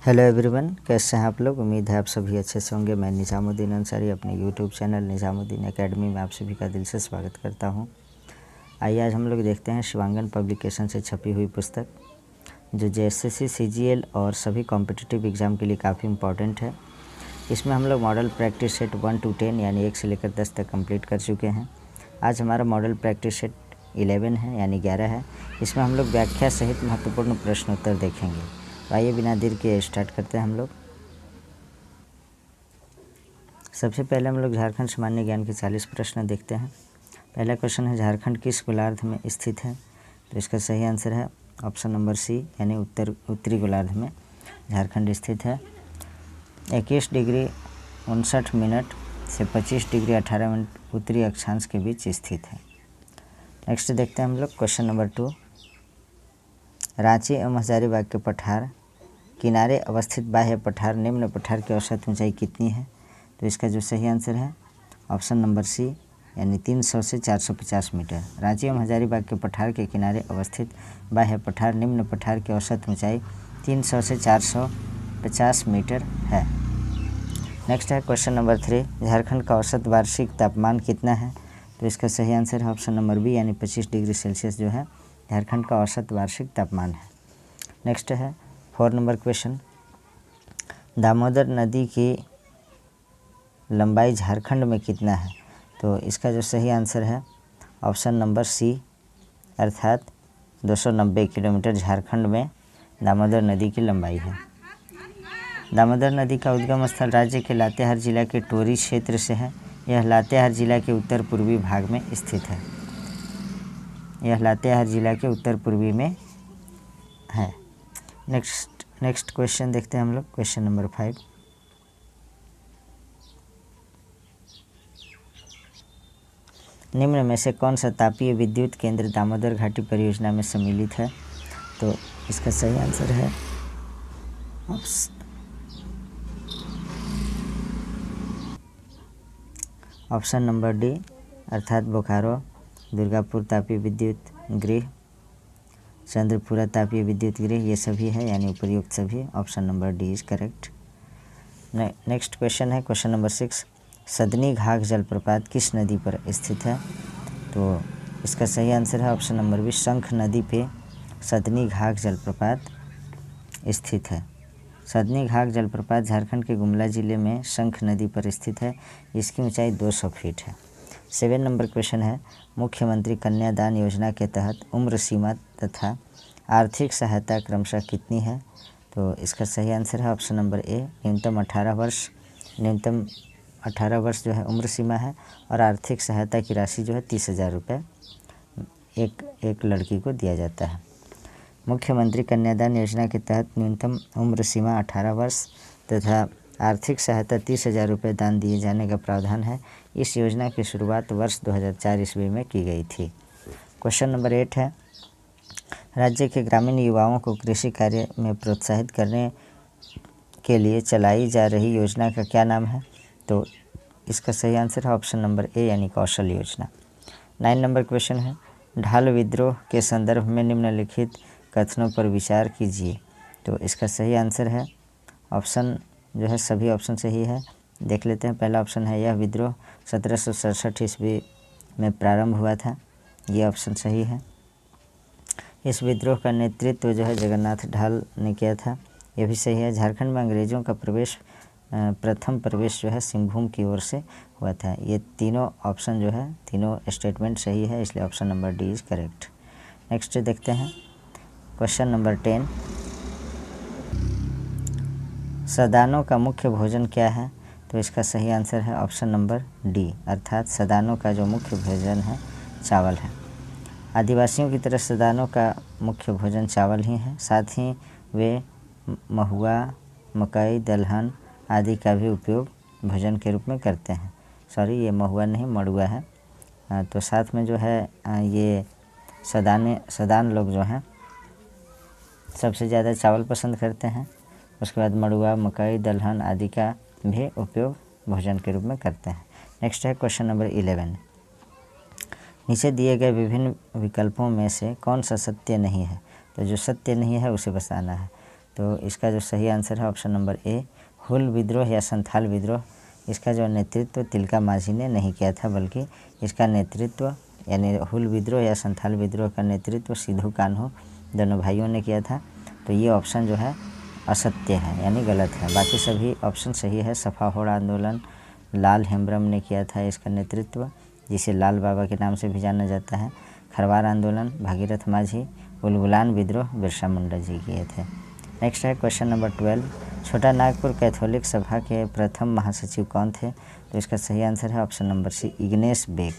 Hello everyone, कैसे हैं आप लोग। उम्मीद है आप सभी अच्छे से होंगे। मैं निज़ामुद्दीन अंसारी अपने यूट्यूब चैनल निज़ामुद्दीन एकेडमी में आप सभी का दिल से स्वागत करता हूं। आइए आज हम लोग देखते हैं शिवांगन पब्लिकेशन से छपी हुई पुस्तक, जो जेएसएससी, सीजीएल और सभी कॉम्पिटिटिव एग्ज़ाम के लिए काफ़ी इम्पॉर्टेंट है। इसमें हम लोग मॉडल प्रैक्टिस सेट 1 to 10 यानी 1 से लेकर 10 तक कंप्लीट कर चुके हैं। आज हमारा मॉडल प्रैक्टिस सेट 11 है यानी 11 है। इसमें हम लोग व्याख्या सहित महत्वपूर्ण प्रश्नोत्तर देखेंगे। तो आइए बिना देर के स्टार्ट करते हैं हम लोग। सबसे पहले हम लोग झारखंड सामान्य ज्ञान के 40 प्रश्न देखते हैं। पहला क्वेश्चन है, झारखंड किस गोलार्ध में स्थित है। तो इसका सही आंसर है ऑप्शन नंबर सी यानी उत्तरी गोलार्ध में झारखंड स्थित है। 21 डिग्री 59 मिनट से 25 डिग्री 18 मिनट उत्तरी अक्षांश के बीच स्थित है। नेक्स्ट देखते हैं हम लोग क्वेश्चन नंबर 2, रांची एवं हजारीबाग के पठार किनारे अवस्थित बाह्य पठार निम्न पठार की औसत ऊंचाई कितनी है। तो इसका जो सही आंसर है ऑप्शन नंबर सी यानी 300 से 450 मीटर। रांची एवं हजारीबाग के पठार के किनारे अवस्थित बाह्य पठार निम्न पठार की औसत ऊंचाई 300 से 450 मीटर है। नेक्स्ट है क्वेश्चन नंबर 3, झारखंड का औसत वार्षिक तापमान कितना है। तो इसका सही आंसर है ऑप्शन नंबर बी यानी 25 डिग्री सेल्सियस जो है झारखंड का औसत वार्षिक तापमान है। नेक्स्ट है 4 नंबर क्वेश्चन, दामोदर नदी की लंबाई झारखंड में कितना है। तो इसका जो सही आंसर है ऑप्शन नंबर सी अर्थात 290 किलोमीटर झारखंड में दामोदर नदी की लंबाई है। दामोदर नदी का उद्गम स्थल राज्य के लातेहार जिला के टोरी क्षेत्र से है। यह लातेहार जिला के उत्तर पूर्वी भाग में स्थित है। यह लातेहार जिला के उत्तर पूर्वी में है। नेक्स्ट क्वेश्चन देखते हैं हम लोग, क्वेश्चन नंबर 5, निम्न में से कौन सा तापीय विद्युत केंद्र दामोदर घाटी परियोजना में सम्मिलित है। तो इसका सही आंसर है ऑप्शन नंबर डी अर्थात बोकारो दुर्गापुर तापीय विद्युत गृह, चंद्रपुरा तापीय विद्युत गृह, ये सभी है यानी उपयुक्त सभी। Option number D is correct. Next question है क्वेश्चन नंबर 6, सदनी घाघ जलप्रपात किस नदी पर स्थित है। तो इसका सही आंसर है ऑप्शन नंबर बी, शंख नदी पे सदनी घाघ जलप्रपात स्थित है। सदनी घाघ जलप्रपात झारखंड के गुमला जिले में शंख नदी पर स्थित है। इसकी ऊंचाई 200 फीट है। 7 नंबर क्वेश्चन है, मुख्यमंत्री कन्यादान योजना के तहत उम्र सीमा तथा आर्थिक सहायता क्रमशः कितनी है। तो इसका सही आंसर है ऑप्शन नंबर ए, न्यूनतम 18 वर्ष जो है उम्र सीमा है और आर्थिक सहायता की राशि जो है 30,000 रुपये एक लड़की को दिया जाता है। मुख्यमंत्री कन्यादान योजना के तहत न्यूनतम उम्र सीमा 18 वर्ष तथा आर्थिक सहायता 30,000 रुपये दान दिए जाने का प्रावधान है। इस योजना की शुरुआत वर्ष 2004 ईस्वी में की गई थी। क्वेश्चन नंबर 8 है, राज्य के ग्रामीण युवाओं को कृषि कार्य में प्रोत्साहित करने के लिए चलाई जा रही योजना का क्या नाम है। तो इसका सही आंसर है ऑप्शन नंबर ए यानी कौशल योजना। 9 नंबर क्वेश्चन है, ढाल विद्रोह के संदर्भ में निम्नलिखित कथनों पर विचार कीजिए। तो इसका सही आंसर है ऑप्शन जो है सभी ऑप्शन सही है। देख लेते हैं। पहला ऑप्शन है, यह विद्रोह 1767 ईस्वी में प्रारंभ हुआ था। ये ऑप्शन सही है। इस विद्रोह का नेतृत्व जो है जगन्नाथ ढाल ने किया था। ये भी सही है। झारखंड में अंग्रेज़ों का प्रथम प्रवेश जो है सिंहभूम की ओर से हुआ था। ये तीनों ऑप्शन जो है तीनों स्टेटमेंट सही है, इसलिए option number D is correct. Next देखते हैं क्वेश्चन नंबर 10, सदानों का मुख्य भोजन क्या है। तो इसका सही आंसर है ऑप्शन नंबर डी अर्थात सदानों का जो मुख्य भोजन है चावल है। आदिवासियों की तरह सदानों का मुख्य भोजन चावल ही है। साथ ही वे महुआ, मकई, दलहन आदि का भी उपयोग भोजन के रूप में करते हैं। सॉरी, ये महुआ नहीं मड़ुआ है। तो साथ में जो है ये सदान लोग जो हैं सबसे ज़्यादा चावल पसंद करते हैं। उसके बाद मड़ुआ, मकई, दलहन आदि का भी उपयोग भोजन के रूप में करते हैं। नेक्स्ट है क्वेश्चन नंबर 11, नीचे दिए गए विभिन्न विकल्पों में से कौन सा सत्य नहीं है। तो जो सत्य नहीं है उसे बताना है। तो इसका जो सही आंसर है ऑप्शन नंबर ए, हुल विद्रोह या संथाल विद्रोह, इसका जो नेतृत्व तिलका माझी ने नहीं किया था, बल्कि इसका नेतृत्व यानी हुल विद्रोह या संथाल विद्रोह का नेतृत्व सिद्धू कान्हू दोनों भाइयों ने किया था। तो ये ऑप्शन जो है असत्य है यानी गलत है। बाकी सभी ऑप्शन सही है। सफा होड़ आंदोलन लाल हेम्ब्रम ने किया था इसका नेतृत्व, जिसे लाल बाबा के नाम से भी जाना जाता है। खरवार आंदोलन भागीरथ माझी, उलगुलान विद्रोह बिरसा मुंडा जी किए थे। नेक्स्ट है क्वेश्चन नंबर 12, छोटा नागपुर कैथोलिक सभा के प्रथम महासचिव कौन थे? तो इसका सही आंसर है option number C, Ignace Beck.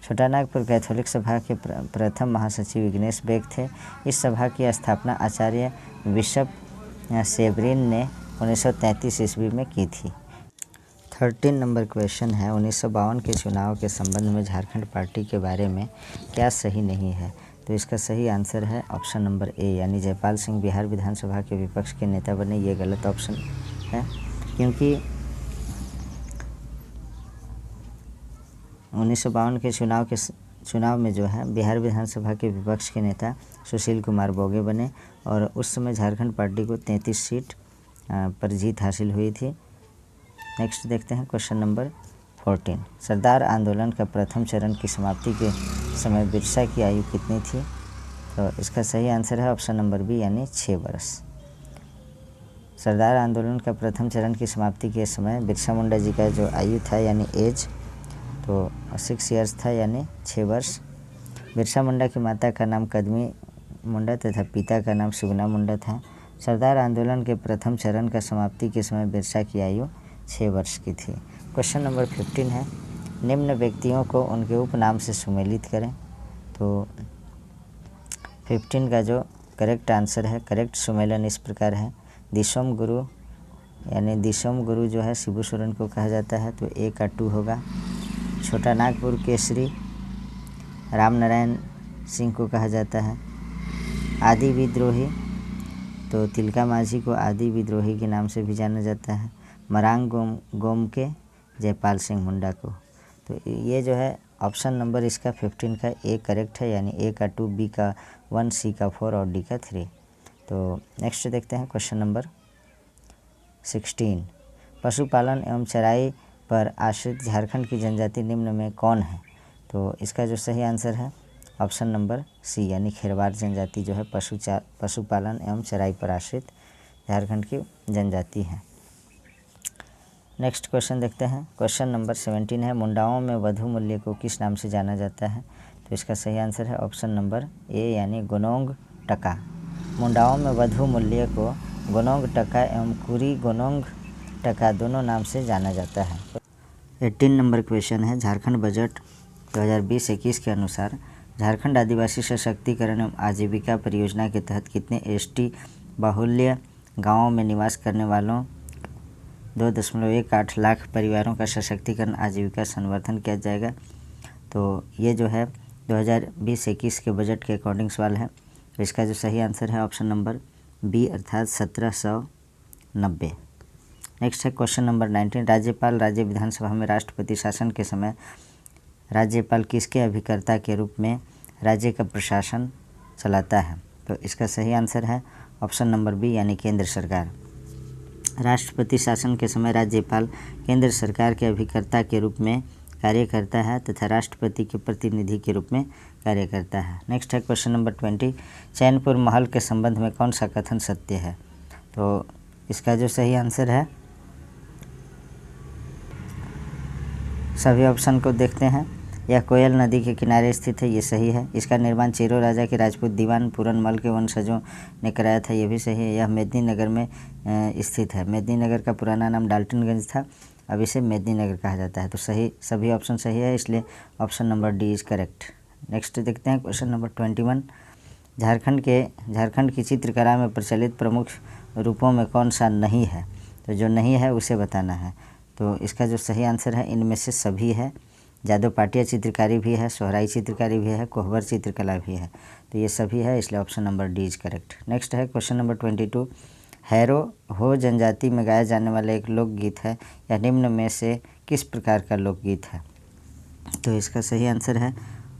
Chhota Nagpur Catholic सभा के प्रथम महासचिव इग्नेस बेक थे। इस सभा की स्थापना आचार्य बिशप सेबरिन ने 1933 ईस्वी में की थी। 13 नंबर क्वेश्चन है, 1952 के चुनाव के संबंध में झारखंड पार्टी के बारे में क्या सही नहीं है? तो इसका सही आंसर है ऑप्शन नंबर ए, यानी जयपाल सिंह बिहार विधानसभा के विपक्ष के नेता बने। ये गलत ऑप्शन है, क्योंकि 1952 के चुनाव में जो है बिहार विधानसभा के विपक्ष के नेता सुशील कुमार बोगे बने और उस समय झारखंड पार्टी को 33 सीट पर जीत हासिल हुई थी। नेक्स्ट देखते हैं क्वेश्चन नंबर 14, सरदार आंदोलन का प्रथम चरण की समाप्ति के समय बिरसा की आयु कितनी थी? तो इसका सही आंसर है ऑप्शन नंबर बी, यानी 6 वर्ष। सरदार आंदोलन का प्रथम चरण की समाप्ति के समय बिरसा मुंडा जी का जो आयु था यानी एज, तो 6 ईयर्स था यानी 6 वर्ष। बिरसा मुंडा की माता का नाम कदमी मुंडा तथा पिता का नाम सुगना मुंडा था। सरदार आंदोलन के प्रथम चरण का समाप्ति के समय बिरसा की आयु 6 वर्ष की थी। क्वेश्चन नंबर 15 है, निम्न व्यक्तियों को उनके उपनाम से सुमेलित करें। तो 15 का जो करेक्ट आंसर है, करेक्ट सुमेलन इस प्रकार है, दिशोम गुरु यानी दिशोम गुरु जो है शिबू सोरेन को कहा जाता है, तो ए का 2 होगा। छोटा नागपुर केसरी राम नारायण सिंह को कहा जाता है। आदि विद्रोही, तो तिलका माझी को आदि विद्रोही के नाम से भी जाना जाता है। मरांग गोमके जयपाल सिंह मुंडा को। तो ये जो है ऑप्शन नंबर इसका 15 का ए करेक्ट है, यानी ए का 2, बी का 1, सी का 4 और डी का 3। तो नेक्स्ट देखते हैं क्वेश्चन नंबर 16, पशुपालन एवं चराई पर आश्रित झारखंड की जनजाति निम्न में कौन है? तो इसका जो सही आंसर है ऑप्शन नंबर सी, यानी खेरवार जनजाति जो है पशुपालन एवं चराई पर आश्रित झारखंड की जनजाति है। नेक्स्ट क्वेश्चन देखते हैं, क्वेश्चन नंबर 17 है, मुंडाओं में वधु मूल्य को किस नाम से जाना जाता है? तो इसका सही आंसर है ऑप्शन नंबर ए, यानी गोनोंग टका। मुंडाओं में वधु मूल्य को गोनोंग टका एवं कुरी गोनोंग टका दोनों नाम से जाना जाता है। 18 नंबर क्वेश्चन है, झारखंड बजट 2020-21 के अनुसार झारखंड आदिवासी सशक्तिकरण एवं आजीविका परियोजना के तहत कितने एसटी बाहुल्य गांवों में निवास करने वालों 2.18 लाख परिवारों का सशक्तिकरण आजीविका संवर्धन किया जाएगा? तो ये जो है 2020-21 के बजट के अकॉर्डिंग सवाल है। तो इसका जो सही आंसर है ऑप्शन नंबर बी, अर्थात 1790। नेक्स्ट है क्वेश्चन नंबर 19, राज्यपाल राज्य विधानसभा में राष्ट्रपति शासन के समय राज्यपाल किसके अभिकर्ता के रूप में राज्य का प्रशासन चलाता है? तो इसका सही आंसर है ऑप्शन नंबर बी, यानी केंद्र सरकार। राष्ट्रपति शासन के समय राज्यपाल केंद्र सरकार के अभिकर्ता के रूप में कार्य करता है तथा राष्ट्रपति के प्रतिनिधि के रूप में कार्य करता है। नेक्स्ट है क्वेश्चन नंबर 20, चैनपुर महल के संबंध में कौन सा कथन सत्य है? तो इसका जो सही आंसर है, सभी ऑप्शन को देखते हैं। यह कोयल नदी के किनारे स्थित है, ये सही है। इसका निर्माण चेरो राजा के राजपूत दीवान पूरनमल के वंशजों ने कराया था, ये भी सही है। यह मेदिनीनगर में स्थित है। मेदिनीनगर का पुराना नाम डाल्टनगंज था, अब इसे मेदिनीनगर कहा जाता है। तो सही, सभी ऑप्शन सही है, इसलिए option number D is correct. Next देखते हैं क्वेश्चन नंबर 21, झारखंड की चित्रकला में प्रचलित प्रमुख रूपों में कौन सा नहीं है? तो जो नहीं है उसे बताना है। तो इसका जो सही आंसर है, इनमें से सभी है। जादव पाटिया चित्रकारी भी है, सोहराई चित्रकारी भी है, कोहबर चित्रकला भी है, तो ये सभी है, इसलिए option number D is correct. Next है क्वेश्चन नंबर 22, हैरो हो जनजाति में गाया जाने वाला एक लोकगीत है, यह निम्न में से किस प्रकार का लोकगीत है? तो इसका सही आंसर है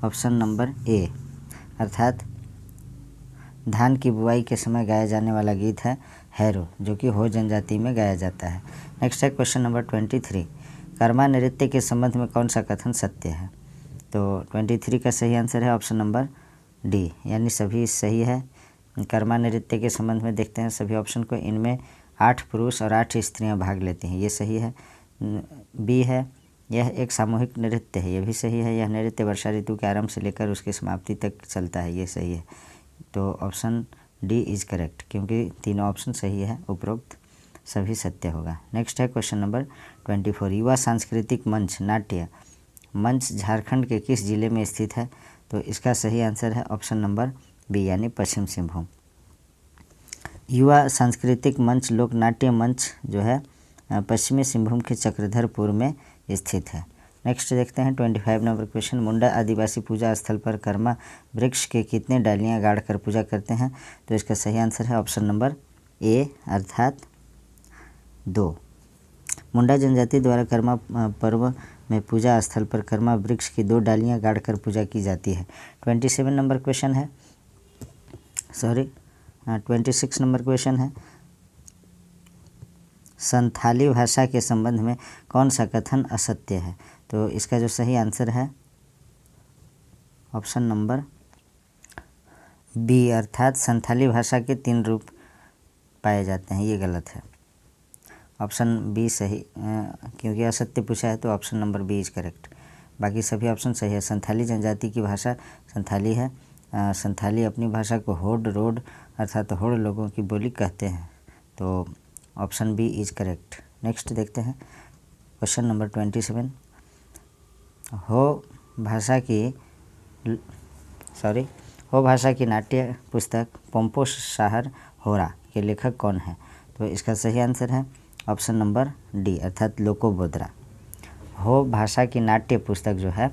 ऑप्शन नंबर ए, अर्थात धान की बुआई के समय गाया जाने वाला गीत है हैरो, जो कि हो जनजाति में गाया जाता है। नेक्स्ट है क्वेश्चन नंबर 23, कर्मा नृत्य के संबंध में कौन सा कथन सत्य है? तो 23 का सही आंसर है ऑप्शन नंबर डी, यानी सभी सही है। कर्मा नृत्य के संबंध में देखते हैं सभी ऑप्शन को, इनमें 8 पुरुष और 8 स्त्रियां भाग लेती हैं, ये सही है। बी है, यह एक सामूहिक नृत्य है, यह भी सही है। यह नृत्य वर्षा ऋतु के आरंभ से लेकर उसकी समाप्ति तक चलता है, ये सही है। तो ऑप्शन डी इज़ करेक्ट, क्योंकि तीनों ऑप्शन सही है, उपरोक्त सभी सत्य होगा। नेक्स्ट है क्वेश्चन नंबर 24, युवा सांस्कृतिक मंच नाट्य मंच झारखंड के किस जिले में स्थित है? तो इसका सही आंसर है ऑप्शन नंबर बी, यानी पश्चिम सिंहभूम। युवा सांस्कृतिक मंच लोक नाट्य मंच जो है पश्चिमी सिंहभूम के चक्रधरपुर में स्थित है। नेक्स्ट देखते हैं 25 नंबर क्वेश्चन, मुंडा आदिवासी पूजा स्थल पर कर्मा वृक्ष के कितने डालियां गाड़कर पूजा करते हैं? तो इसका सही आंसर है ऑप्शन नंबर ए, अर्थात 2। मुंडा जनजाति द्वारा कर्मा पर्व में पूजा स्थल पर कर्मा वृक्ष की 2 डालियां गाड़कर पूजा की जाती है। 27 नंबर क्वेश्चन है, 26 नंबर क्वेश्चन है, संथाली भाषा के संबंध में कौन सा कथन असत्य है? तो इसका जो सही आंसर है ऑप्शन नंबर बी, अर्थात संथाली भाषा के 3 रूप पाए जाते हैं, ये गलत है। ऑप्शन बी सही, क्योंकि असत्य पूछा है तो option number B is correct. बाकी सभी ऑप्शन सही है। संथाली जनजाति की भाषा संथाली है। संथाली अपनी भाषा को होड रोड अर्थात होड़ लोगों की बोली कहते हैं, तो option B is correct. Next देखते हैं क्वेश्चन नंबर 27, हो भाषा की नाट्य पुस्तक पोम्पो शाहर होरा के लेखक कौन है? तो इसका सही आंसर है ऑप्शन नंबर डी, अर्थात लोकोबोद्रा। हो भाषा की नाट्य पुस्तक जो है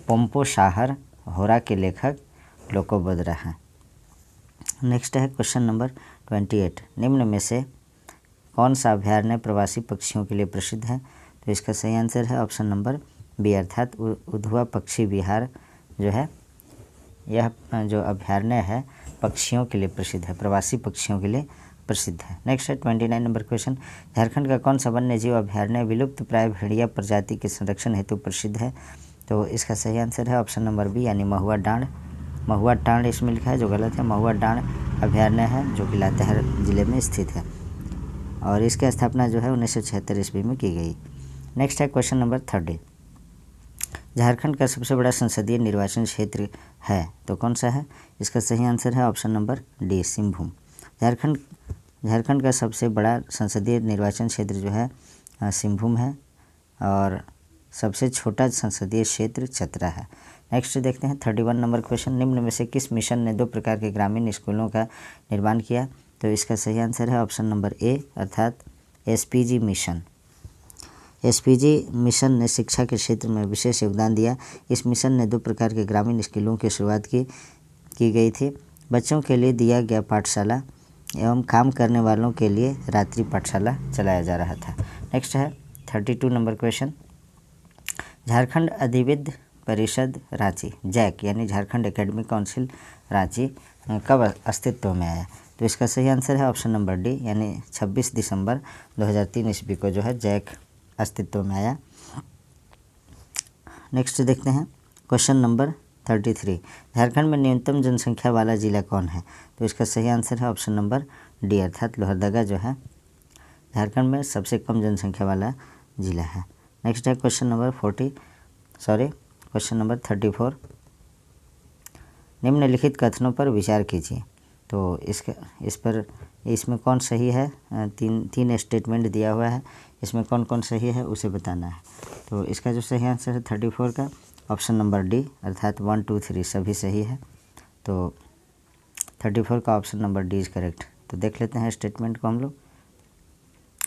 पोम्पो शाहर होरा के लेखक लोकोबोद्रा हैं। नेक्स्ट है क्वेश्चन नंबर 28, निम्न में से कौन सा अभयारण्य प्रवासी पक्षियों के लिए प्रसिद्ध है? तो इसका सही आंसर है ऑप्शन नंबर बी, अर्थात उधवा पक्षी विहार जो है, यह जो अभयारण्य है पक्षियों के लिए प्रसिद्ध है, प्रवासी पक्षियों के लिए प्रसिद्ध है। नेक्स्ट है 29 नंबर क्वेश्चन, झारखंड का कौन सा वन्य जीव अभयारण्य विलुप्त प्राय भेड़िया प्रजाति के संरक्षण हेतु प्रसिद्ध है? तो इसका सही आंसर है ऑप्शन नंबर बी, यानी महुआ डांड इसमें लिखा है, जो गलत है। महुआ डांड अभयारण्य है जो कि लातेहार जिले में स्थित है और इसकी स्थापना जो है 1976 ईस्वी में की गई। नेक्स्ट है क्वेश्चन नंबर 30, झारखंड का सबसे बड़ा संसदीय निर्वाचन क्षेत्र है तो कौन सा है? इसका सही आंसर है option number D, Singhbhum. Jharkhand का सबसे बड़ा संसदीय निर्वाचन क्षेत्र जो है सिंहभूम है और सबसे छोटा संसदीय क्षेत्र चतरा है। नेक्स्ट देखते हैं 31 नंबर क्वेश्चन, निम्न में से किस मिशन ने 2 प्रकार के ग्रामीण स्कूलों का निर्माण किया? तो इसका सही आंसर है ऑप्शन नंबर ए, अर्थात एसपीजी मिशन। एसपीजी मिशन ने शिक्षा के क्षेत्र में विशेष योगदान दिया। इस मिशन ने 2 प्रकार के ग्रामीण स्कूलों की शुरुआत की गई थी। बच्चों के लिए दिया गया पाठशाला एवं काम करने वालों के लिए रात्रि पाठशाला चलाया जा रहा था। नेक्स्ट है 32 नंबर क्वेश्चन, झारखंड अधिविद्य परिषद रांची जैक यानी झारखंड एकेडमिक काउंसिल रांची कब अस्तित्व में आया? तो इसका सही आंसर है ऑप्शन नंबर डी, यानी 26 दिसंबर 2003 ईस्वी को जो है जैक अस्तित्व में आया। नेक्स्ट देखते हैं क्वेश्चन नंबर 33, झारखंड में न्यूनतम जनसंख्या वाला जिला कौन है? तो इसका सही आंसर है ऑप्शन नंबर डी, अर्थात लोहरदगा जो है झारखंड में सबसे कम जनसंख्या वाला जिला है। नेक्स्ट है क्वेश्चन नंबर 34, निम्नलिखित कथनों पर विचार कीजिए। तो इसमें कौन सही है? तीन स्टेटमेंट दिया हुआ है, इसमें कौन कौन सही है उसे बताना है। तो इसका जो सही आंसर है 34 का ऑप्शन नंबर डी, अर्थात 1, 2, 3 सभी सही है। तो 34 का option number D is correct. तो देख लेते हैं स्टेटमेंट को हम लोग।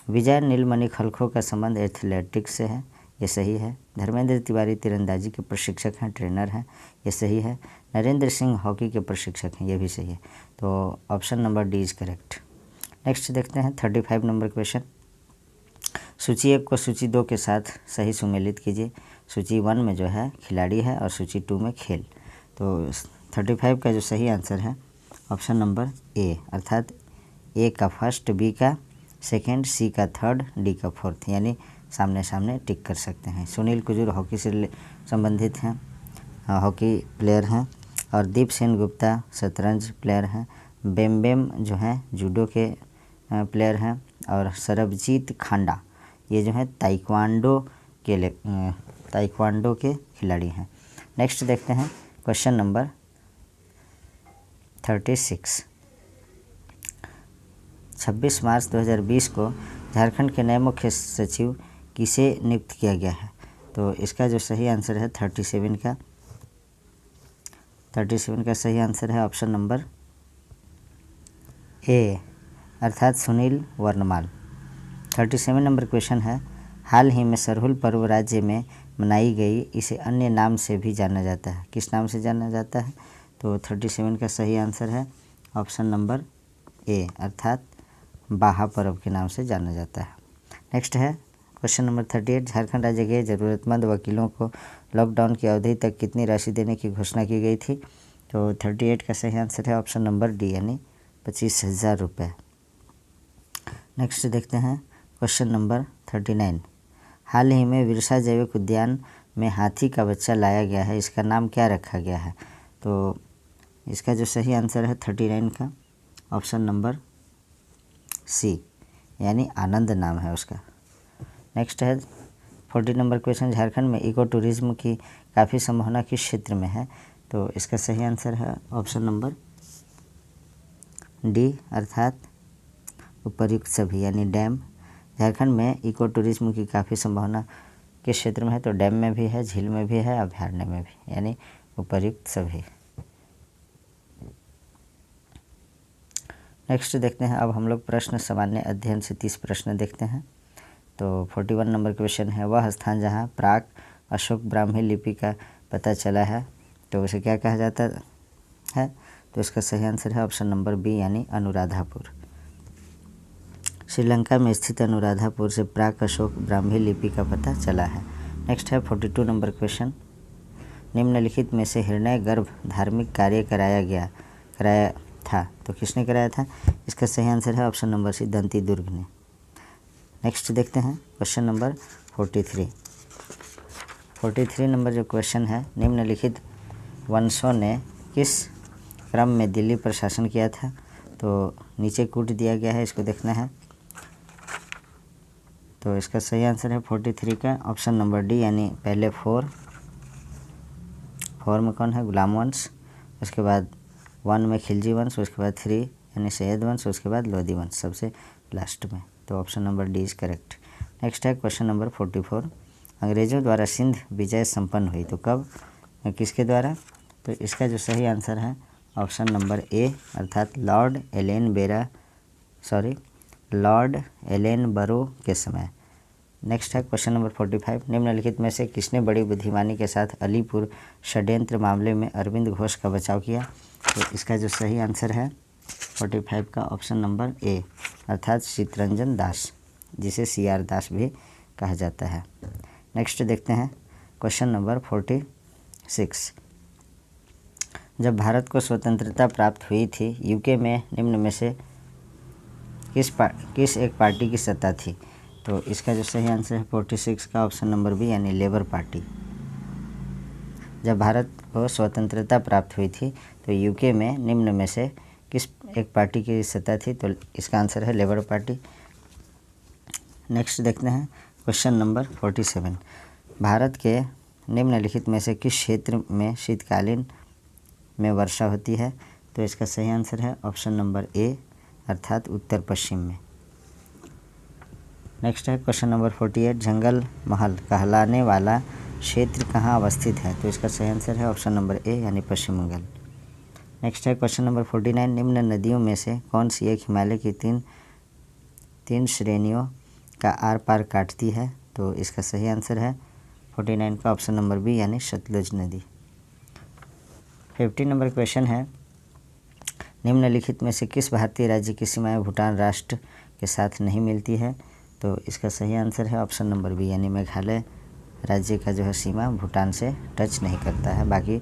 विजय नीलमणि खलखो का संबंध एथलेटिक्स से है, ये सही है। धर्मेंद्र तिवारी तीरंदाजी के प्रशिक्षक हैं, ट्रेनर हैं, ये सही है। नरेंद्र सिंह हॉकी के प्रशिक्षक हैं, ये भी सही है। तो option number D is correct. Next देखते हैं 35 नंबर क्वेश्चन, सूची 1 को सूची 2 के साथ सही सुमेलित कीजिए। सूची 1 में जो है खिलाड़ी है और सूची 2 में खेल। तो 35 का जो सही आंसर है ऑप्शन नंबर ए, अर्थात ए का फर्स्ट, बी का सेकंड, सी का थर्ड, डी का फोर्थ, यानी सामने सामने टिक कर सकते हैं। सुनील कुजूर हॉकी से संबंधित हैं, हॉकी प्लेयर हैं। और दीप सेन गुप्ता शतरंज प्लेयर हैं। बेम जो हैं जूडो के प्लेयर हैं। और सरबजीत खांडा ये जो है ताइक्वांडो के खिलाड़ी हैं। नेक्स्ट देखते हैं क्वेश्चन नंबर 36। 26 मार्च 2020 को झारखंड के नए मुख्य सचिव किसे नियुक्त किया गया है? तो इसका जो सही आंसर है 37 का सही आंसर है ऑप्शन नंबर ए, अर्थात सुनील वर्णमाल। 37 नंबर क्वेश्चन है, हाल ही में सरहुल पर्व राज्य में मनाई गई, इसे अन्य नाम से भी जाना जाता है। किस नाम से जाना जाता है? तो 37 का सही आंसर है ऑप्शन नंबर ए, अर्थात बाहा पर्व के नाम से जाना जाता है। नेक्स्ट है क्वेश्चन नंबर 38। झारखंड राज्य के ज़रूरतमंद वकीलों को लॉकडाउन की अवधि तक कितनी राशि देने की घोषणा की गई थी? तो 38 का सही आंसर है ऑप्शन नंबर डी, यानी 25,000 रुपये। नेक्स्ट देखते हैं क्वेश्चन नंबर 39। हाल ही में विरसा जैविक उद्यान में हाथी का बच्चा लाया गया है, इसका नाम क्या रखा गया है? तो इसका जो सही आंसर है 39 का ऑप्शन नंबर सी, यानी आनंद नाम है उसका। नेक्स्ट है 40 नंबर क्वेश्चन। झारखंड में इको टूरिज्म की काफ़ी संभावना किस क्षेत्र में है? तो इसका सही आंसर है ऑप्शन नंबर डी, अर्थात उपर्युक्त सभी, यानी डैम। झारखंड में इको टूरिज्म की काफ़ी संभावना किस क्षेत्र में है? तो डैम में भी है, झील में भी है, अभयारण्य में भी, यानी उपर्युक्त सभी। नेक्स्ट देखते हैं अब हम लोग प्रश्न सामान्य अध्ययन से 30 प्रश्न देखते हैं। तो 41 नंबर क्वेश्चन है, वह स्थान जहाँ प्राक अशोक ब्राह्मी लिपि का पता चला है, तो उसे क्या कहा जाता है? तो इसका सही आंसर है ऑप्शन नंबर बी, यानी अनुराधापुर। श्रीलंका में स्थित अनुराधापुर से प्राक अशोक ब्राह्मी लिपि का पता चला है। नेक्स्ट है 42 नंबर क्वेश्चन। निम्नलिखित में से हिरण्य गर्भ धार्मिक कार्य कराया था, तो किसने कराया था? इसका सही आंसर है ऑप्शन नंबर सी, दंती दुर्ग ने। नेक्स्ट देखते हैं क्वेश्चन नंबर 43। 43 नंबर जो क्वेश्चन है, निम्नलिखित वंशों ने किस क्रम में दिल्ली पर शासन किया था? तो नीचे कूट दिया गया है, इसको देखना है। तो इसका सही आंसर है 43 का ऑप्शन नंबर डी, यानी पहले 4 में कौन है? गुलाम वंश, उसके बाद 1 में खिलजी वंश, उसके बाद 3 यानी सैयद वंश, उसके बाद लोधी वंश सबसे लास्ट में। तो option number D is correct. Next है क्वेश्चन नंबर 44। अंग्रेज़ों द्वारा सिंध विजय संपन्न हुई, तो कब, किसके द्वारा? तो इसका जो सही आंसर है ऑप्शन नंबर ए, अर्थात लॉर्ड एलन बरो के समय। नेक्स्ट है क्वेश्चन नंबर 45। निम्नलिखित में से किसने बड़ी बुद्धिमानी के साथ अलीपुर षड्यंत्र मामले में अरविंद घोष का बचाव किया? तो इसका जो सही आंसर है 45 का ऑप्शन नंबर ए, अर्थात चित्तरंजन दास, जिसे CR दास भी कहा जाता है। नेक्स्ट देखते हैं क्वेश्चन नंबर 46। जब भारत को स्वतंत्रता प्राप्त हुई थी, यूके में निम्न में से किस एक पार्टी की सत्ता थी? तो इसका जो सही आंसर है 46 का ऑप्शन नंबर बी, यानी लेबर पार्टी। जब भारत को स्वतंत्रता प्राप्त हुई थी तो यूके में निम्न में से किस एक पार्टी की सत्ता थी? तो इसका आंसर है लेबर पार्टी। नेक्स्ट देखते हैं क्वेश्चन नंबर 47। भारत के निम्नलिखित में से किस क्षेत्र में शीतकालीन में वर्षा होती है? तो इसका सही आंसर है ऑप्शन नंबर ए, अर्थात उत्तर पश्चिम में। नेक्स्ट है क्वेश्चन नंबर 48। जंगल महल कहलाने वाला क्षेत्र कहाँ अवस्थित है? तो इसका सही आंसर है ऑप्शन नंबर ए, यानी पश्चिम बंगाल। नेक्स्ट है क्वेश्चन नंबर 49। निम्न नदियों में से कौन सी एक हिमालय की तीन श्रेणियों का आर पार काटती है? तो इसका सही आंसर है 49 का ऑप्शन नंबर बी, यानी सतलुज नदी। 50 नंबर क्वेश्चन है, निम्नलिखित में से किस भारतीय राज्य की सीमाएं भूटान राष्ट्र के साथ नहीं मिलती है? तो इसका सही आंसर है ऑप्शन नंबर बी, यानी मेघालय राज्य का जो है सीमा भूटान से टच नहीं करता है। बाकी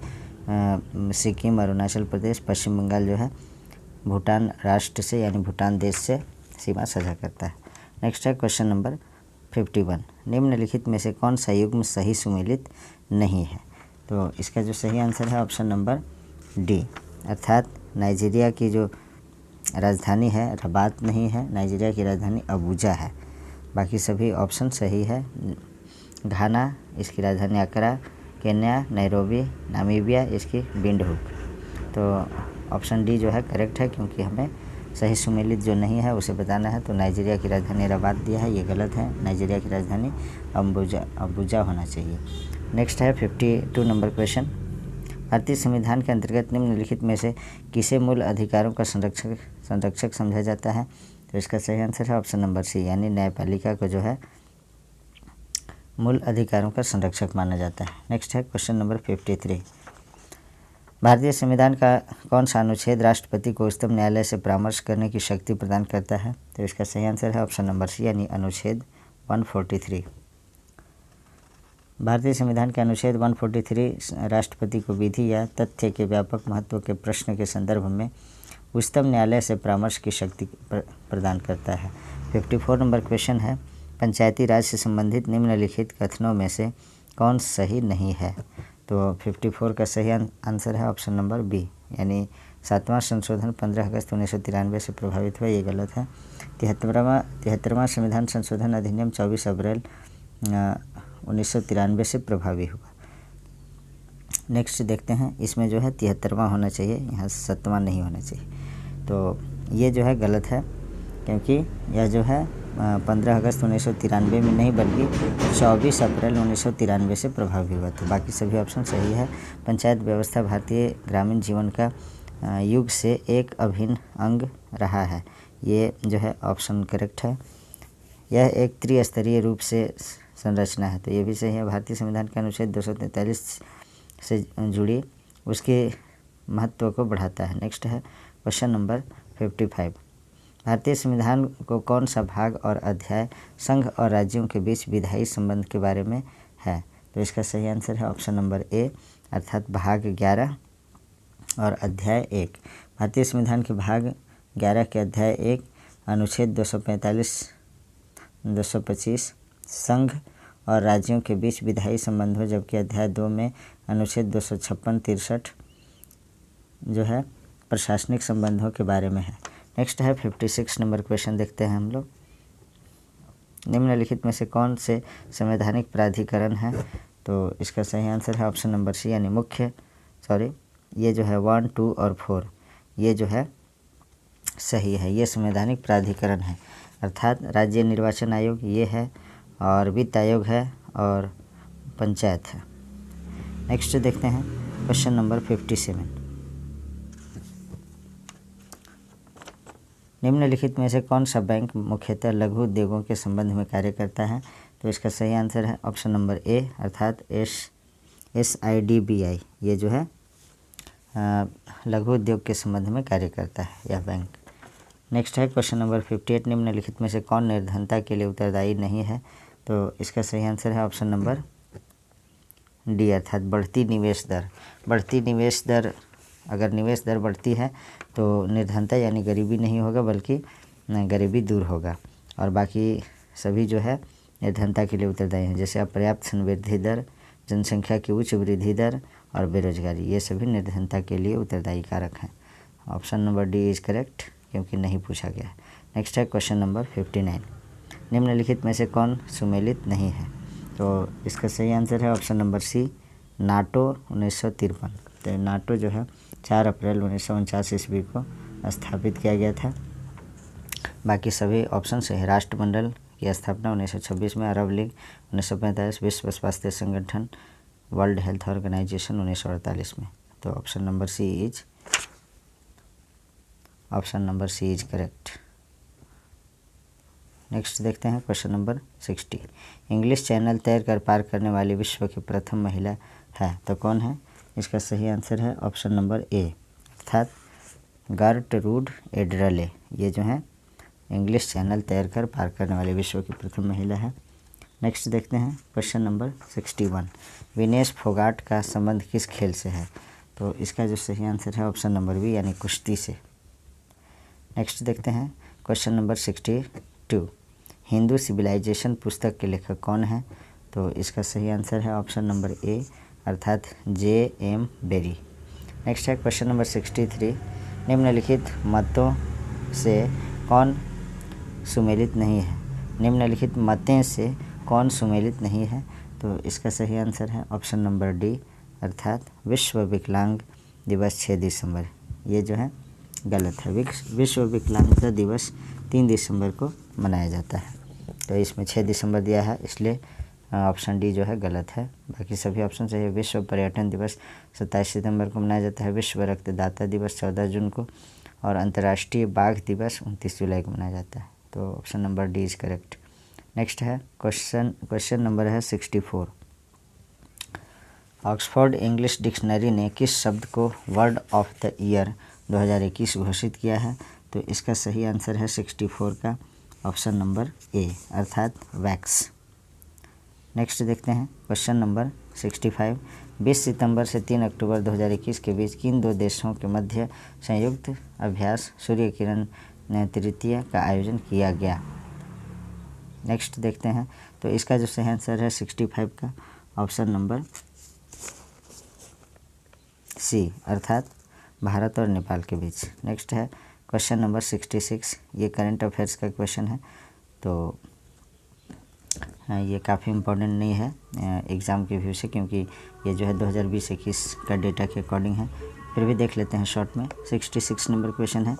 सिक्किम, अरुणाचल प्रदेश, पश्चिम बंगाल जो है भूटान राष्ट्र से यानी भूटान देश से सीमा साझा करता है। नेक्स्ट है क्वेश्चन नंबर 51, निम्नलिखित में से कौन सा युग्म सही सुमेलित नहीं है? तो इसका जो सही आंसर है ऑप्शन नंबर डी, अर्थात नाइजीरिया की जो राजधानी है रबात नहीं है, नाइजीरिया की राजधानी अबूजा है। बाकी सभी ऑप्शन सही है। घाना इसकी राजधानी अकरा, केन्या नैरोबी, नामीबिया इसकी विंडहुक। तो ऑप्शन डी जो है करेक्ट है, क्योंकि हमें सही सुमेलित जो नहीं है उसे बताना है। तो नाइजीरिया की राजधानी रबात दिया है, ये गलत है। नाइजीरिया की राजधानी अबूजा होना चाहिए। नेक्स्ट है 52 नंबर क्वेश्चन, भारतीय संविधान के अंतर्गत निम्नलिखित में से किसे मूल अधिकारों का संरक्षक समझा जाता है? तो इसका सही आंसर है ऑप्शन नंबर सी, यानी न्यायपालिका को जो है मूल अधिकारों का संरक्षक माना जाता है। नेक्स्ट है क्वेश्चन नंबर 53, भारतीय संविधान का कौन सा अनुच्छेद राष्ट्रपति को उच्चतम न्यायालय से परामर्श करने की शक्ति प्रदान करता है? तो इसका सही आंसर है ऑप्शन नंबर सी, यानी अनुच्छेद 143। भारतीय संविधान के अनुच्छेद 143 राष्ट्रपति को विधि या तथ्य के व्यापक महत्व के प्रश्न के संदर्भ में उच्चतम न्यायालय से परामर्श की शक्ति प्रदान करता है। 54 नंबर क्वेश्चन है, पंचायती राज से संबंधित निम्नलिखित कथनों में से कौन सही नहीं है? तो 54 का सही आंसर है ऑप्शन नंबर बी, यानी 7वां संशोधन 15 अगस्त 1993 से प्रभावित हुआ, ये गलत है। 73वां संविधान संशोधन अधिनियम 24 अप्रैल 1993 से प्रभावी हुआ। नेक्स्ट देखते हैं, इसमें जो है 73वां होना चाहिए, यहाँ 7वां नहीं होना चाहिए। तो ये जो है गलत है, क्योंकि यह जो है 15 अगस्त 1993 में नहीं बल्कि 24 अप्रैल 1993 से प्रभावी हुआ। तो बाकी सभी ऑप्शन सही है। पंचायत व्यवस्था भारतीय ग्रामीण जीवन का युग से एक अभिन्न अंग रहा है, ये जो है ऑप्शन करेक्ट है। यह एक त्रिस्तरीय रूप से संरचना है, तो ये भी सही है। भारतीय संविधान के अनुच्छेद 243 से जुड़ी उसके महत्व को बढ़ाता है। नेक्स्ट है क्वेश्चन नंबर 55, भारतीय संविधान को कौन सा भाग और अध्याय संघ और राज्यों के बीच विधायी संबंध के बारे में है? तो इसका सही आंसर है ऑप्शन नंबर ए, अर्थात भाग 11 और अध्याय 1। भारतीय संविधान के भाग 11 के अध्याय 1 अनुच्छेद 245-225 संघ और राज्यों के बीच विधायी संबंध हो, जबकि अध्याय 2 में अनुच्छेद 256-63 जो है प्रशासनिक संबंधों के बारे में है। नेक्स्ट है 56 नंबर क्वेश्चन, देखते हैं हम लोग, निम्नलिखित में से कौन से संवैधानिक प्राधिकरण है? तो इसका सही आंसर है ऑप्शन नंबर सी, यानी ये जो है 1, 2 और 4 ये जो है सही है, ये संवैधानिक प्राधिकरण है, अर्थात राज्य निर्वाचन आयोग ये है, और वित्त आयोग है, और पंचायत है। नेक्स्ट देखते हैं क्वेश्चन नंबर 57, निम्नलिखित में से कौन सा बैंक मुख्यतः लघु उद्योगों के संबंध में कार्य करता है? तो इसका सही आंसर है ऑप्शन नंबर ए, अर्थात SIDBI ये जो है लघु उद्योग के संबंध में कार्य करता है यह बैंक। नेक्स्ट है क्वेश्चन नंबर 58, निम्नलिखित में से कौन निर्धनता के लिए उत्तरदायी नहीं है? तो इसका सही आंसर है ऑप्शन नंबर डी, अर्थात बढ़ती निवेश दर। बढ़ती निवेश दर, अगर निवेश दर बढ़ती है तो निर्धनता यानी गरीबी नहीं होगा, बल्कि गरीबी दूर होगा। और बाकी सभी जो है निर्धनता के लिए उत्तरदायी हैं, जैसे अपर्याप्त संवृद्धि दर, जनसंख्या की उच्च वृद्धि दर और बेरोजगारी, ये सभी निर्धनता के लिए उत्तरदायी कारक हैं। Option number D is correct, क्योंकि नहीं पूछा गया है। नेक्स्ट है क्वेश्चन नंबर 59, निम्नलिखित में से कौन सुमेलित नहीं है? तो इसका सही आंसर है ऑप्शन नंबर सी, नाटो 1953। तो नाटो जो है 4 अप्रैल 1949 ईस्वी को स्थापित किया गया था। बाकी सभी ऑप्शन सही। राष्ट्रमंडल की स्थापना 1926 में, अरब लीग 1945, विश्व स्वास्थ्य संगठन वर्ल्ड हेल्थ ऑर्गेनाइजेशन 1948 में। तो option number C is correct. Next देखते हैं क्वेश्चन नंबर 60, इंग्लिश चैनल तैर कर पार करने वाली विश्व की प्रथम महिला है, तो कौन है? इसका सही आंसर है ऑप्शन नंबर ए, अर्थात गर्टरूड एड्रले, ये जो है इंग्लिश चैनल तैर कर पार करने वाली विश्व की प्रथम महिला है। नेक्स्ट देखते हैं क्वेश्चन नंबर 61, विनेश फोगाट का संबंध किस खेल से है? तो इसका जो सही आंसर है ऑप्शन नंबर बी, यानी कुश्ती से। नेक्स्ट देखते हैं क्वेश्चन नंबर 62। हिंदू सिविलाइजेशन पुस्तक के लेखक कौन है? तो इसका सही आंसर है ऑप्शन नंबर ए अर्थात J.M. बेरी। नेक्स्ट है क्वेश्चन नंबर 63। निम्नलिखित मतों से कौन सुमेलित नहीं है? निम्नलिखित मतें से कौन सुमेलित नहीं है? तो इसका सही आंसर है ऑप्शन नंबर डी अर्थात विश्व विकलांग दिवस 6 दिसंबर। ये जो है गलत है। विश्व विकलांगता दिवस 3 दिसंबर को मनाया जाता है, तो इसमें 6 दिसंबर दिया है, इसलिए ऑप्शन डी जो है गलत है। बाकी सभी ऑप्शन सही है। विश्व पर्यटन दिवस 27 सितंबर को मनाया जाता है। विश्व रक्तदाता दिवस 14 जून को, और अंतर्राष्ट्रीय बाघ दिवस 29 जुलाई को मनाया जाता है। तो option number D is correct. Next है क्वेश्चन नंबर है 64। ऑक्सफोर्ड इंग्लिश डिक्शनरी ने किस शब्द को वर्ड ऑफ द ईयर 2021 घोषित किया है? तो इसका सही आंसर है 64 का ऑप्शन नंबर ए अर्थात वैक्स। नेक्स्ट देखते हैं क्वेश्चन नंबर 65। 20 सितंबर से 3 अक्टूबर 2021 के बीच किन दो देशों के मध्य संयुक्त अभ्यास सूर्य किरण तृतीय का आयोजन किया गया? नेक्स्ट देखते हैं, तो इसका जो सही आंसर है 65 का ऑप्शन नंबर सी अर्थात भारत और नेपाल के बीच। नेक्स्ट है क्वेश्चन नंबर 66। ये करंट अफेयर्स का क्वेश्चन है, तो ये काफ़ी इम्पोर्टेंट नहीं है एग्ज़ाम के व्यू से, क्योंकि ये जो है 2020-21 का डेटा के अकॉर्डिंग है। फिर भी देख लेते हैं शॉर्ट में। 66 नंबर क्वेश्चन है,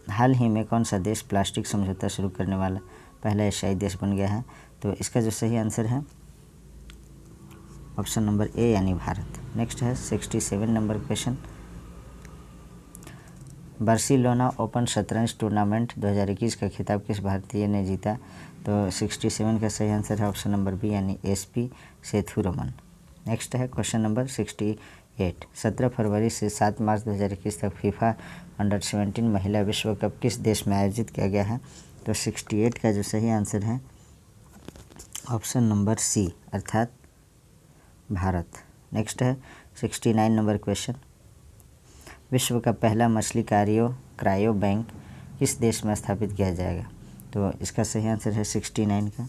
हाल ही में कौन सा देश प्लास्टिक समझौता शुरू करने वाला पहला एशियाई देश बन गया है? तो इसका जो सही आंसर है ऑप्शन नंबर ए यानी भारत। नेक्स्ट है 67 नंबर क्वेश्चन। बार्सिलोना ओपन शतरंज टूर्नामेंट 2021 का खिताब किस भारतीय ने जीता? तो 67 का सही आंसर है ऑप्शन नंबर बी यानी SP सेथुरमन। नेक्स्ट है क्वेश्चन नंबर 68। 17 फरवरी से 7 मार्च 2021 तक फीफा अंडर-17 महिला विश्व कप किस देश में आयोजित किया गया है? तो 68 का जो सही आंसर है ऑप्शन नंबर सी अर्थात भारत। नेक्स्ट है 69 नंबर क्वेश्चन। विश्व का पहला मछली क्रायो बैंक किस देश में स्थापित किया जाएगा? तो इसका सही आंसर है 69 का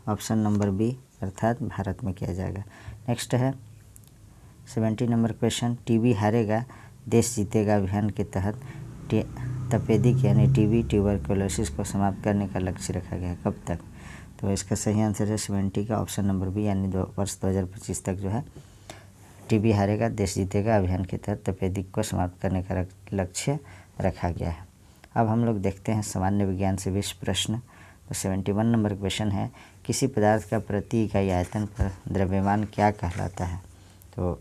ऑप्शन नंबर बी अर्थात भारत में किया जाएगा। नेक्स्ट है 70 नंबर क्वेश्चन। टीबी हारेगा देश जीतेगा अभियान के तहत तपेदिक यानी टीबी ट्यूबरकुलोसिस को समाप्त करने का लक्ष्य रखा गया है, कब तक? तो इसका सही आंसर है 70 का ऑप्शन नंबर बी यानी वर्ष 2025 तक जो है टीबी हारेगा देश जीतेगा अभियान के तहत तपेदिक को समाप्त करने का लक्ष्य रखा गया है। अब हम लोग देखते हैं सामान्य विज्ञान से 20 प्रश्न। तो 71 नंबर क्वेश्चन है, किसी पदार्थ का प्रति इकाई आयतन पर द्रव्यमान क्या कहलाता है? तो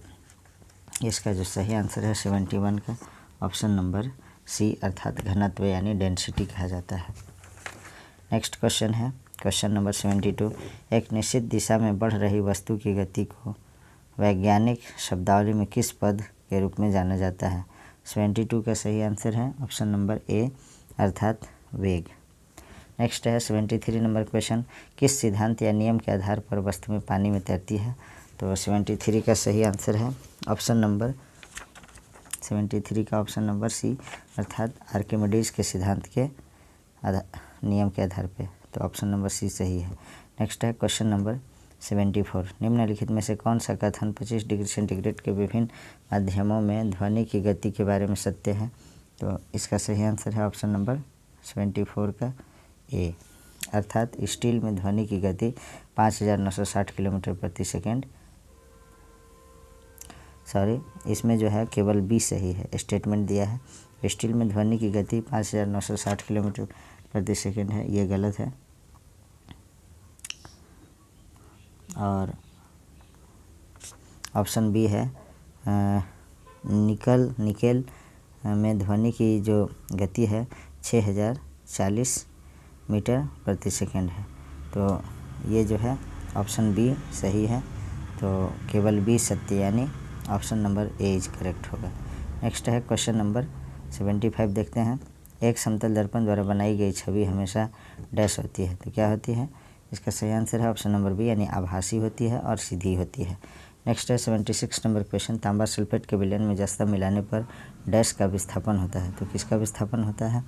इसका जो सही आंसर है 71 का ऑप्शन नंबर सी अर्थात घनत्व यानी डेंसिटी कहा जाता है। नेक्स्ट क्वेश्चन है क्वेश्चन नंबर 72। एक निश्चित दिशा में बढ़ रही वस्तु की गति को वैज्ञानिक शब्दावली में किस पद के रूप में जाना जाता है? 72 का सही आंसर है ऑप्शन नंबर ए अर्थात वेग। नेक्स्ट है 73 नंबर क्वेश्चन। किस सिद्धांत या नियम के आधार पर वस्तु में पानी में तैरती है? तो 73 का सही आंसर है ऑप्शन नंबर 73 का ऑप्शन नंबर सी अर्थात आर्किमिडीज के सिद्धांत के नियम के आधार पे। तो ऑप्शन नंबर सी सही है। नेक्स्ट है क्वेश्चन नंबर 74। निम्नलिखित में से कौन सा कथन 25 डिग्री सेंटीग्रेड के विभिन्न माध्यमों में ध्वनि की गति के बारे में सत्य है? तो इसका सही आंसर है ऑप्शन नंबर 74 का ए अर्थात स्टील में ध्वनि की गति 5960 किलोमीटर प्रति सेकेंड। सॉरी, इसमें जो है केवल बी सही है, स्टेटमेंट दिया है स्टील में ध्वनि की गति 5960 किलोमीटर प्रति सेकेंड है, ये गलत है। और ऑप्शन बी है निकेल में ध्वनि की जो गति है 6040 मीटर प्रति सेकेंड है। तो ये जो है ऑप्शन बी सही है, तो केवल बी सत्य यानी option number A is correct होगा। नेक्स्ट है क्वेश्चन नंबर 75 देखते हैं। एक समतल दर्पण द्वारा बनाई गई छवि हमेशा डैश होती है, तो क्या होती है? इसका सही आंसर है ऑप्शन नंबर बी यानी आभासी होती है और सीधी होती है। नेक्स्ट है 76 नंबर क्वेश्चन, तांबा सल्फेट के विलयन में जस्ता मिलाने पर डैश का विस्थापन होता है। तो किसका विस्थापन होता है?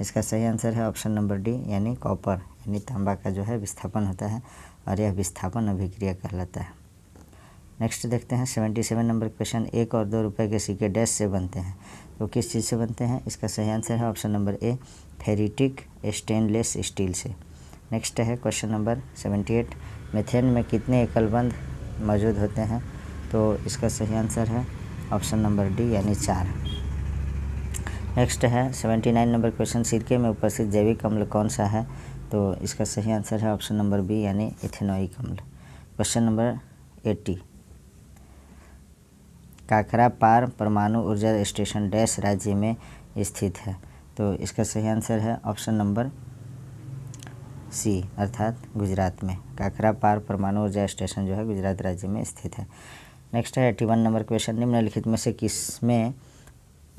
इसका सही आंसर है ऑप्शन नंबर डी, यानी कॉपर यानी तांबा का जो है विस्थापन होता है और यह विस्थापन अभिक्रिया कहलाता है। नेक्स्ट देखते हैं 77 नंबर क्वेश्चन, 1 और 2 रुपये के सिक्के डैश से बनते हैं। तो किस चीज़ से बनते हैं? इसका सही आंसर है option number A, ferritic stainless steel से। नेक्स्ट है क्वेश्चन नंबर 78, मीथेन में कितने एकलबंध मौजूद होते हैं? तो इसका सही आंसर है ऑप्शन नंबर डी, यानी 4। नेक्स्ट है 79 नंबर क्वेश्चन, सिरके में उपस्थित जैविक अम्ल कौन सा है? तो इसका सही आंसर है ऑप्शन नंबर बी, यानी इथेनोइक अम्ल। क्वेश्चन नंबर 80, काकरा पार परमाणु ऊर्जा स्टेशन डैश राज्य में स्थित है। तो इसका सही आंसर है ऑप्शन नंबर सी, अर्थात गुजरात में। काकरा पार परमाणु ऊर्जा स्टेशन जो है गुजरात राज्य में स्थित है। नेक्स्ट है 81 नंबर क्वेश्चन, निम्नलिखित में से किसमें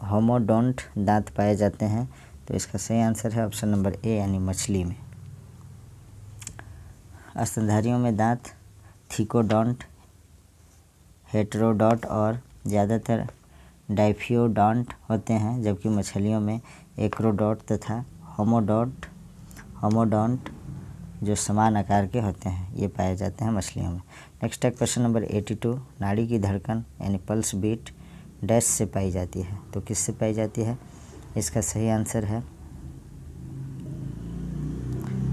होमोडोंट दांत पाए जाते हैं? तो इसका सही आंसर है ऑप्शन नंबर ए, यानी मछली में। स्तनधारियों में दांत थिकोडोंट, हेटेरोडोंट और ज़्यादातर डाइफियोडोंट होते हैं, जबकि मछलियों में एक्रोडोंट तथा होमोडोंट जो समान आकार के होते हैं ये पाए जाते हैं मछलियों में। नेक्स्ट है क्वेश्चन नंबर 82, नाड़ी की धड़कन यानी पल्स बीट डैश से पाई जाती है। तो किससे पाई जाती है? इसका सही आंसर है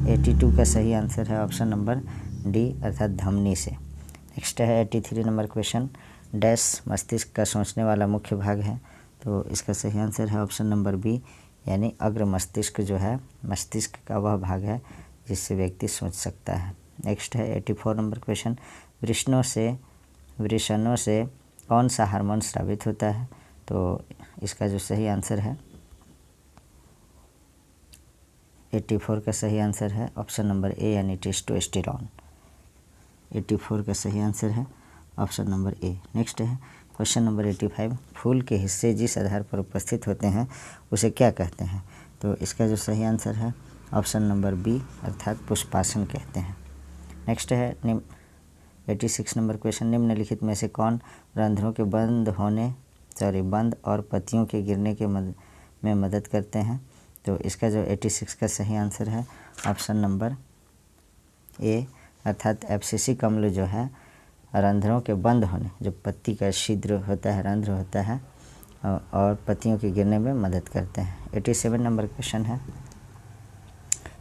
82 का सही आंसर है ऑप्शन नंबर डी, अर्थात धमनी से। नेक्स्ट है 83 नंबर क्वेश्चन, डैश मस्तिष्क का सोचने वाला मुख्य भाग है। तो इसका सही आंसर है ऑप्शन नंबर बी, यानी अग्र मस्तिष्क जो है मस्तिष्क का वह भाग है जिससे व्यक्ति सोच सकता है। नेक्स्ट है 84 नंबर क्वेश्चन, वृषणों से कौन सा हार्मोन स्रावित होता है? तो इसका जो सही आंसर है 84 का सही आंसर है ऑप्शन नंबर ए, यानी टेस्टोस्टेरॉन। 84 का सही आंसर है ऑप्शन नंबर ए। नेक्स्ट है क्वेश्चन नंबर 85, फूल के हिस्से जिस आधार पर उपस्थित होते हैं उसे क्या कहते हैं? तो इसका जो सही आंसर है ऑप्शन नंबर बी, अर्थात पुष्पासन कहते हैं। नेक्स्ट है 86 नंबर क्वेश्चन, निम्नलिखित में से कौन रंध्रों के बंद और पत्तियों के गिरने में मदद करते हैं? तो इसका जो 86 का सही आंसर है ऑप्शन नंबर ए, अर्थात एब्सिसिक अम्ल जो है रंध्रों के बंद होने, जो पत्ती का छिद्र होता है, रंध्र होता है, और पत्तियों के गिरने में मदद करते हैं। 87 नंबर क्वेश्चन है,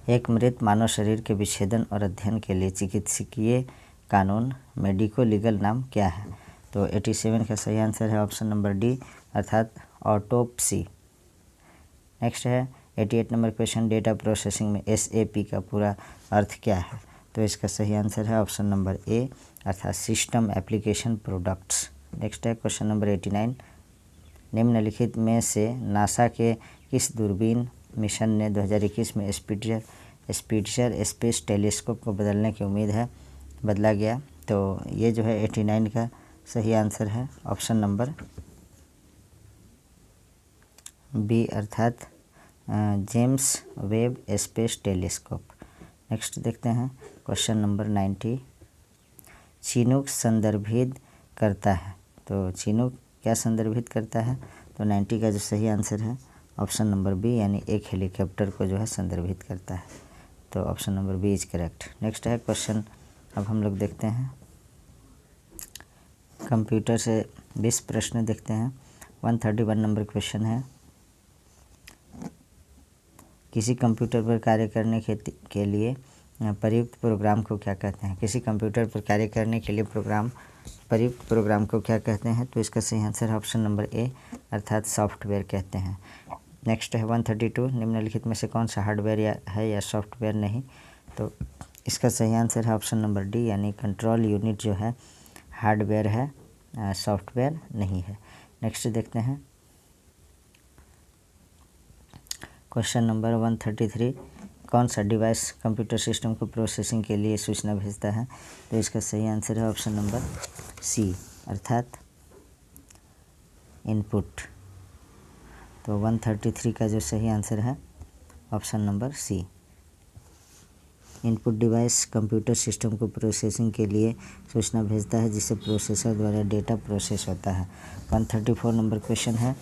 एक मृत मानव शरीर के विच्छेदन और अध्ययन के लिए चिकित्सकीय कानून मेडिको लीगल नाम क्या है? तो 87 का सही आंसर है ऑप्शन नंबर डी, अर्थात ऑटोप्सी। नेक्स्ट है 88 नंबर क्वेश्चन, डेटा प्रोसेसिंग में SAP का पूरा अर्थ क्या है? तो इसका सही आंसर है ऑप्शन नंबर ए, अर्थात सिस्टम एप्लीकेशन प्रोडक्ट्स। नेक्स्ट है क्वेश्चन नंबर 89, निम्नलिखित में से नासा के किस दूरबीन मिशन ने 2021 में स्पिट्ज़र स्पेस टेलीस्कोप को बदला गया? तो ये जो है 89 का सही आंसर है ऑप्शन नंबर बी, अर्थात James Webb space telescope. Next देखते हैं क्वेश्चन नंबर 90, चिनूक संदर्भित करता है। तो चिनूक क्या संदर्भित करता है? तो 90 का जो सही आंसर है ऑप्शन नंबर बी, यानी एक हेलीकॉप्टर को जो है संदर्भित करता है। तो option number B is correct. Next है क्वेश्चन, अब हम लोग देखते हैं कंप्यूटर से 20 प्रश्न देखते हैं। 131 नंबर क्वेश्चन है, किसी कंप्यूटर पर कार्य करने के लिए प्रयुक्त प्रोग्राम को क्या कहते हैं? किसी कंप्यूटर पर कार्य करने के लिए प्रयुक्त प्रोग्राम को क्या कहते हैं? तो इसका सही आंसर है ऑप्शन नंबर ए, अर्थात सॉफ्टवेयर कहते हैं। नेक्स्ट है 132, निम्नलिखित में से कौन सा हार्डवेयर है या सॉफ्टवेयर नहीं? तो इसका सही आंसर है ऑप्शन नंबर डी, यानी कंट्रोल यूनिट जो है हार्डवेयर है, सॉफ्टवेयर नहीं है। नेक्स्ट देखते हैं क्वेश्चन नंबर 133, कौन सा डिवाइस कंप्यूटर सिस्टम को प्रोसेसिंग के लिए सूचना भेजता है? तो इसका सही आंसर है ऑप्शन नंबर सी, अर्थात इनपुट। तो 133 का जो सही आंसर है option number C. Input device computer system को प्रोसेसिंग के लिए सूचना भेजता है जिससे प्रोसेसर द्वारा डेटा प्रोसेस होता है। 134 नंबर क्वेश्चन है,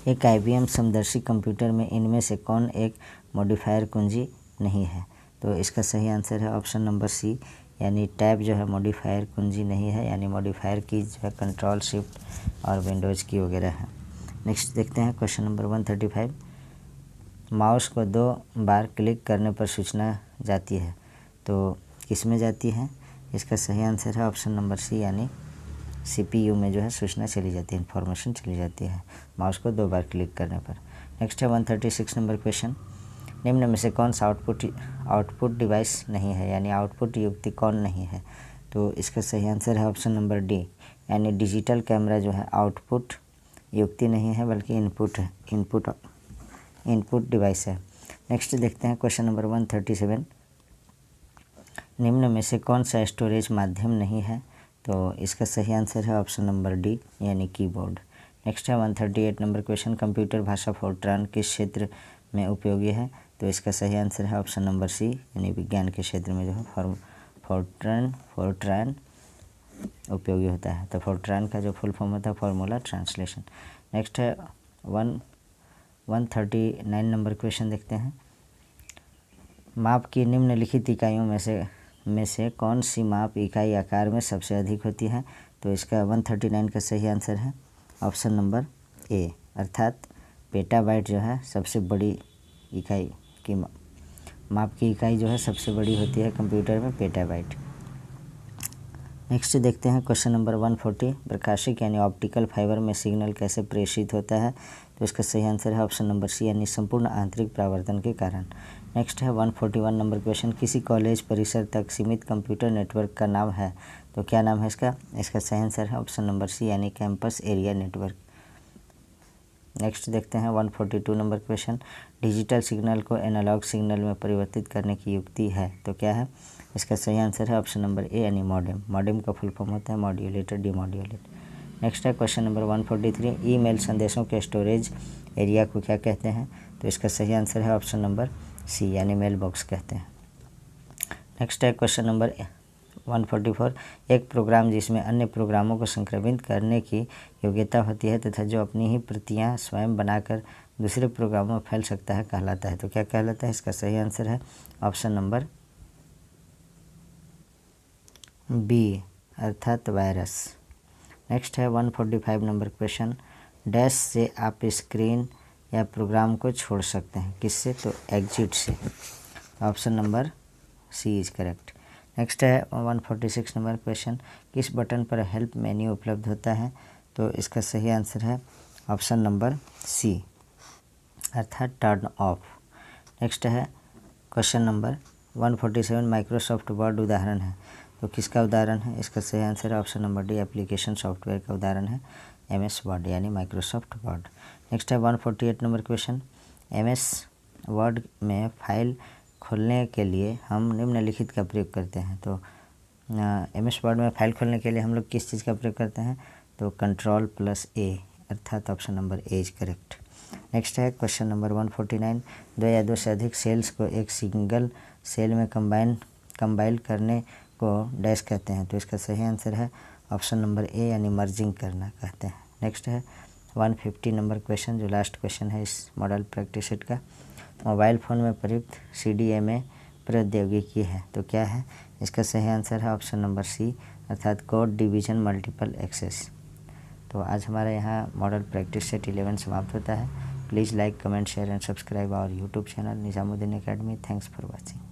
एक IBM समदर्शी कंप्यूटर में इनमें से कौन एक मॉडिफायर कुंजी नहीं है? तो इसका सही आंसर है ऑप्शन नंबर सी, यानी टैब जो है मॉडिफायर कुंजी नहीं है, यानी मॉडिफायर की जो है कंट्रोल शिफ्ट और विंडोज़ की वगैरह है। नेक्स्ट देखते हैं क्वेश्चन नंबर 135, माउस को 2 बार क्लिक करने पर सूचना जाती है, तो किस में जाती है? इसका सही आंसर है ऑप्शन नंबर सी, यानी CPU में जो है सूचना चली जाती है, इन्फॉर्मेशन चली जाती है माउस को 2 बार क्लिक करने पर। नेक्स्ट है 136 नंबर क्वेश्चन, निम्न में से कौन सा आउटपुट डिवाइस नहीं है, यानी आउटपुट युक्ति कौन नहीं है? तो इसका सही आंसर है ऑप्शन नंबर डी, यानी डिजिटल कैमरा जो है आउटपुट युक्ति नहीं है बल्कि इनपुट है, इनपुट डिवाइस है। नेक्स्ट देखते हैं क्वेश्चन नंबर 137, निम्न में से कौन सा स्टोरेज माध्यम नहीं है? तो इसका सही आंसर है ऑप्शन नंबर डी, यानी कीबोर्ड। नेक्स्ट है 138 नंबर क्वेश्चन, कंप्यूटर भाषा फोर्ट्रान किस क्षेत्र में उपयोगी है? तो इसका सही आंसर है ऑप्शन नंबर सी, यानी विज्ञान के क्षेत्र में जो है फोर्ट्रान उपयोगी होता है। तो फोर्ट्रान का जो फुल फॉर्म होता है फॉर्मूला ट्रांसलेशन। नेक्स्ट है 139 नंबर क्वेश्चन देखते हैं, माप की निम्नलिखित इकाइयों में से कौन सी माप इकाई आकार में सबसे अधिक होती है? तो इसका 139 का सही आंसर है ऑप्शन नंबर ए, अर्थात पेटाबाइट जो है सबसे बड़ी इकाई की माप की इकाई जो है सबसे बड़ी होती है कंप्यूटर में, पेटाबाइट। नेक्स्ट देखते हैं क्वेश्चन नंबर 140, प्रकाशिक यानी ऑप्टिकल फाइबर में सिग्नल कैसे प्रेषित होता है? तो इसका सही आंसर है ऑप्शन नंबर सी, यानी संपूर्ण आंतरिक परावर्तन के कारण। नेक्स्ट है 141 नंबर क्वेश्चन, किसी कॉलेज परिसर तक सीमित कंप्यूटर नेटवर्क का नाम है, तो क्या नाम है इसका? इसका सही आंसर है ऑप्शन नंबर सी, यानी कैंपस एरिया नेटवर्क। नेक्स्ट देखते हैं 142 नंबर क्वेश्चन, डिजिटल सिग्नल को एनालॉग सिग्नल में परिवर्तित करने की युक्ति है, तो क्या है? इसका सही आंसर है ऑप्शन नंबर ए, यानी मॉडेम। मॉडेम का फुल फॉर्म होता है मॉड्यूलेटर डीमॉड्यूलेट। नेक्स्ट है क्वेश्चन नंबर 143, ईमेल संदेशों के स्टोरेज एरिया को क्या कहते हैं? तो इसका सही आंसर है ऑप्शन नंबर सी, यानी मेल बॉक्स कहते हैं। नेक्स्ट है क्वेश्चन नंबर 144, एक प्रोग्राम जिसमें अन्य प्रोग्रामों को संक्रमित करने की योग्यता होती है तथा जो अपनी ही प्रतियां स्वयं बनाकर दूसरे प्रोग्रामों में फैल सकता है कहलाता है, तो क्या कहलाता है? इसका सही आंसर है ऑप्शन नंबर बी, अर्थात वायरस। नेक्स्ट है 145 नंबर क्वेश्चन, डैश से आप स्क्रीन या प्रोग्राम को छोड़ सकते हैं, किससे? तो एग्जिट से। Option number C is correct. Next है 146 नंबर क्वेश्चन, किस बटन पर हेल्प मेन्यू उपलब्ध होता है? तो इसका सही आंसर है ऑप्शन नंबर सी, अर्थात टर्न ऑफ। नेक्स्ट है क्वेश्चन नंबर 147, माइक्रोसॉफ्ट वर्ड उदाहरण है, तो किसका उदाहरण है? इसका सही आंसर है option number D, application software का उदाहरण है MS वर्ड, यानी माइक्रोसॉफ्ट वर्ड। नेक्स्ट है 148 नंबर क्वेश्चन, MS वर्ड में फाइल खोलने के लिए हम निम्नलिखित का प्रयोग करते हैं, तो MS वर्ड में फाइल खोलने के लिए हम लोग किस चीज़ का प्रयोग करते हैं? तो Ctrl+A, अर्थात option number A is correct. Next है क्वेश्चन नंबर 149, 2 या 2 से अधिक सेल्स को एक सिंगल सेल में कंबाइन करने को डैश कहते हैं, तो इसका सही आंसर है ऑप्शन नंबर ए, यानी मर्जिंग करना कहते हैं। नेक्स्ट है 150 नंबर क्वेश्चन, जो लास्ट क्वेश्चन है इस मॉडल प्रैक्टिस सेट का, मोबाइल फ़ोन में प्रयुक्त CDMA प्रौद्योगिकी है, तो क्या है? इसका सही आंसर है ऑप्शन नंबर सी, अर्थात कोड डिवीजन मल्टीपल एक्सेस। तो आज हमारे यहाँ मॉडल प्रैक्टिस सेट 11 समाप्त होता है। Please like, comment, share and subscribe our YouTube channel Nizamuddin Academy. Thanks for watching.